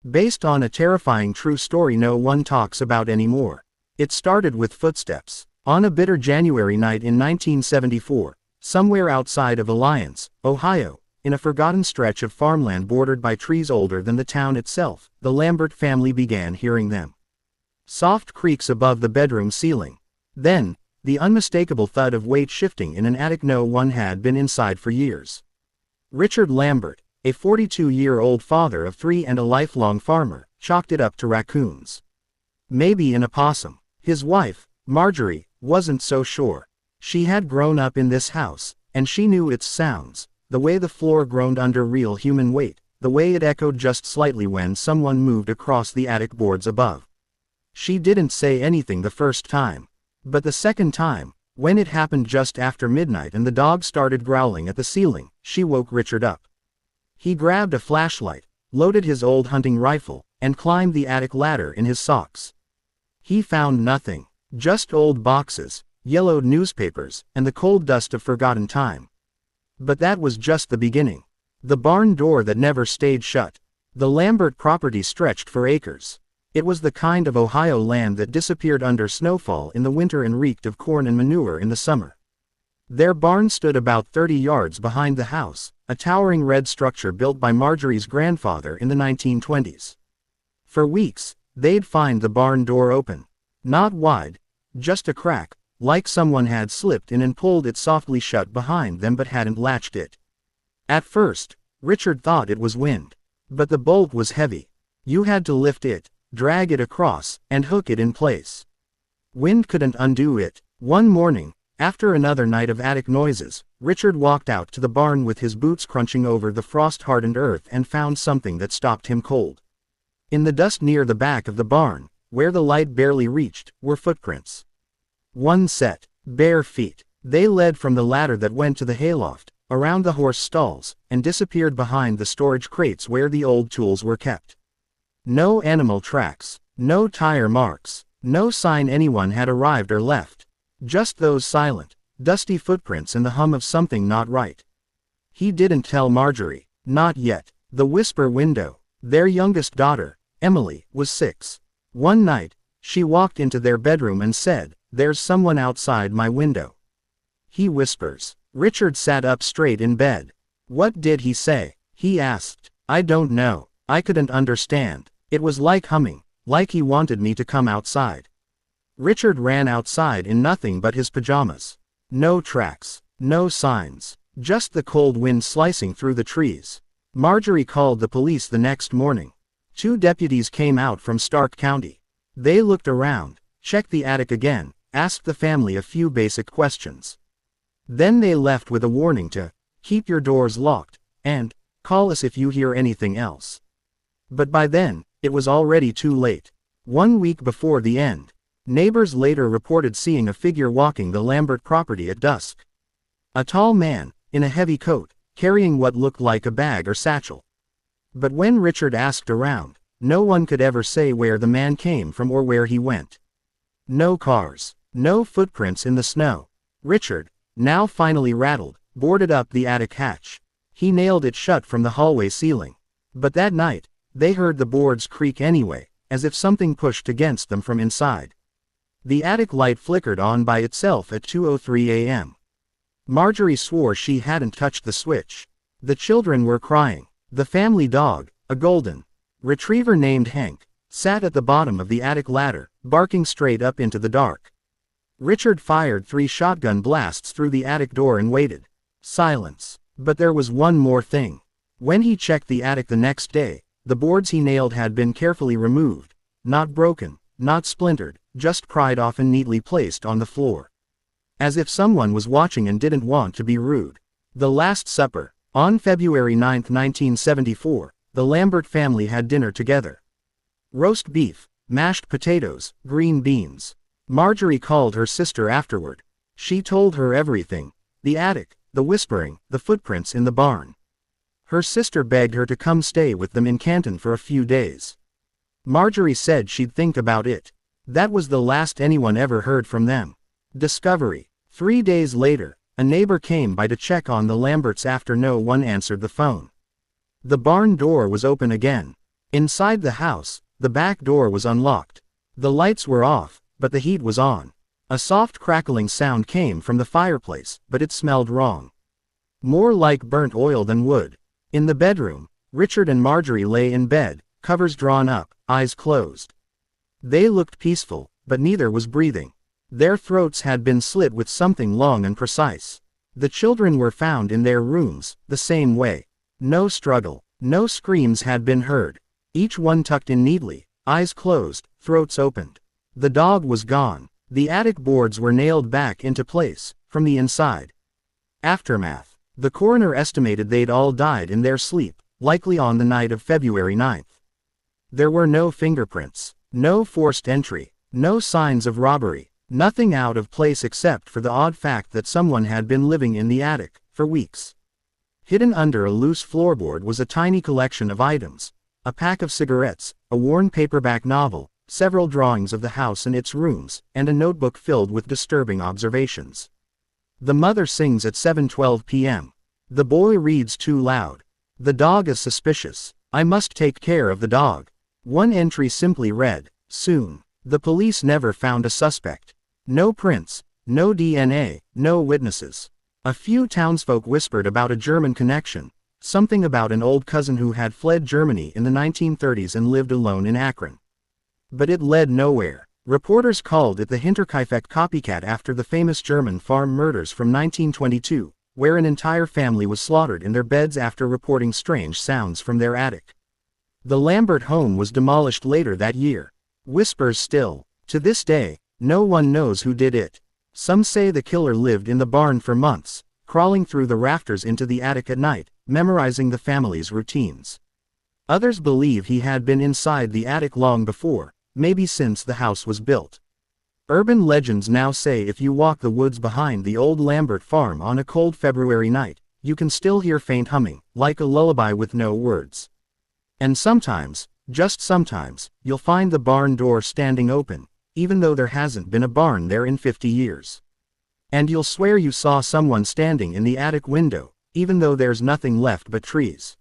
Based on a terrifying true story no one talks about anymore. It started with footsteps. On a bitter January night in 1974, somewhere outside of Alliance, Ohio, in a forgotten stretch of farmland bordered by trees older than the town itself, the Lambert family began hearing them. Soft creaks above the bedroom ceiling. Then, the unmistakable thud of weight shifting in an attic no one had been inside for years. Richard Lambert, a 42-year-old father of 3 and a lifelong farmer, chalked it up to raccoons. Maybe an opossum. His wife, Marjorie, wasn't so sure. She had grown up in this house, and she knew its sounds, the way the floor groaned under real human weight, the way it echoed just slightly when someone moved across the attic boards above. She didn't say anything the first time. But the second time, when it happened just after midnight and the dog started growling at the ceiling, she woke Richard up. He grabbed a flashlight, loaded his old hunting rifle, and climbed the attic ladder in his socks. He found nothing. Just old boxes, yellowed newspapers, and the cold dust of forgotten time. But that was just the beginning. The barn door that never stayed shut. The Lambert property stretched for acres. It was the kind of Ohio land that disappeared under snowfall in the winter and reeked of corn and manure in the summer. Their barn stood about 30 yards behind the house, a towering red structure built by Marjorie's grandfather in the 1920s. For weeks, they'd find the barn door open. Not wide, just a crack, like someone had slipped in and pulled it softly shut behind them but hadn't latched it. At first, Richard thought it was wind. But the bolt was heavy. You had to lift it, drag it across, and hook it in place. Wind couldn't undo it. One morning, after another night of attic noises, Richard walked out to the barn with his boots crunching over the frost-hardened earth and found something that stopped him cold. In the dust near the back of the barn, where the light barely reached, were footprints. One set, bare feet. They led from the ladder that went to the hayloft, around the horse stalls, and disappeared behind the storage crates where the old tools were kept. No animal tracks, no tire marks, no sign anyone had arrived or left. Just those silent, dusty footprints and the hum of something not right. He didn't tell Marjorie, not yet. The whisper window. Their youngest daughter, Emily, was 6. One night, she walked into their bedroom and said, "There's someone outside my window." He whispers. Richard sat up straight in bed. "What did he say?" he asked. "I don't know. I couldn't understand. It was like humming, like he wanted me to come outside." Richard ran outside in nothing but his pajamas. No tracks, no signs, just the cold wind slicing through the trees. Marjorie called the police the next morning. 2 deputies came out from Stark County. They looked around, checked the attic again, asked the family a few basic questions. Then they left with a warning to keep your doors locked, and call us if you hear anything else. But by then, it was already too late. 1 week before the end, neighbors later reported seeing a figure walking the Lambert property at dusk. A tall man, in a heavy coat, carrying what looked like a bag or satchel. But when Richard asked around, no one could ever say where the man came from or where he went. No cars, no footprints in the snow. Richard, now finally rattled, boarded up the attic hatch. He nailed it shut from the hallway ceiling. But that night, they heard the boards creak anyway, as if something pushed against them from inside. The attic light flickered on by itself at 2:03 a.m. Marjorie swore she hadn't touched the switch. The children were crying. The family dog, a golden retriever named Hank, sat at the bottom of the attic ladder, barking straight up into the dark. Richard fired 3 shotgun blasts through the attic door and waited. Silence. But there was one more thing. When he checked the attic the next day, the boards he nailed had been carefully removed. Not broken, not splintered, just pried off and neatly placed on the floor. As if someone was watching and didn't want to be rude. The Last Supper. On February 9, 1974, the Lambert family had dinner together. Roast beef, mashed potatoes, green beans. Marjorie called her sister afterward. She told her everything. The attic, the whispering, the footprints in the barn. Her sister begged her to come stay with them in Canton for a few days. Marjorie said she'd think about it. That was the last anyone ever heard from them. Discovery. 3 days later, a neighbor came by to check on the Lamberts after no one answered the phone. The barn door was open again. Inside the house, the back door was unlocked. The lights were off, but the heat was on. A soft crackling sound came from the fireplace, but it smelled wrong. More like burnt oil than wood. In the bedroom, Richard and Marjorie lay in bed, covers drawn up, eyes closed. They looked peaceful, but neither was breathing. Their throats had been slit with something long and precise. The children were found in their rooms, the same way. No struggle, no screams had been heard. Each one tucked in neatly, eyes closed, throats opened. The dog was gone. The attic boards were nailed back into place, from the inside. Aftermath. The coroner estimated they'd all died in their sleep, likely on the night of February 9th. There were no fingerprints, no forced entry, no signs of robbery, nothing out of place except for the odd fact that someone had been living in the attic, for weeks. Hidden under a loose floorboard was a tiny collection of items. A pack of cigarettes, a worn paperback novel, several drawings of the house and its rooms, and a notebook filled with disturbing observations. The mother sings at 7:12 p.m. The boy reads too loud. The dog is suspicious. I must take care of the dog. One entry simply read, soon. The police never found a suspect. No prints, no DNA, no witnesses. A few townsfolk whispered about a German connection. Something about an old cousin who had fled Germany in the 1930s and lived alone in Akron. But it led nowhere. Reporters called it the Hinterkaifeck Copycat after the famous German farm murders from 1922, where an entire family was slaughtered in their beds after reporting strange sounds from their attic. The Lambert home was demolished later that year. Whispers still. To this day, no one knows who did it. Some say the killer lived in the barn for months, crawling through the rafters into the attic at night, memorizing the family's routines. Others believe he had been inside the attic long before, maybe since the house was built. Urban legends now say if you walk the woods behind the old Lambert farm on a cold February night, you can still hear faint humming, like a lullaby with no words. And sometimes, just sometimes, you'll find the barn door standing open, even though there hasn't been a barn there in 50 years. And you'll swear you saw someone standing in the attic window, even though there's nothing left but trees.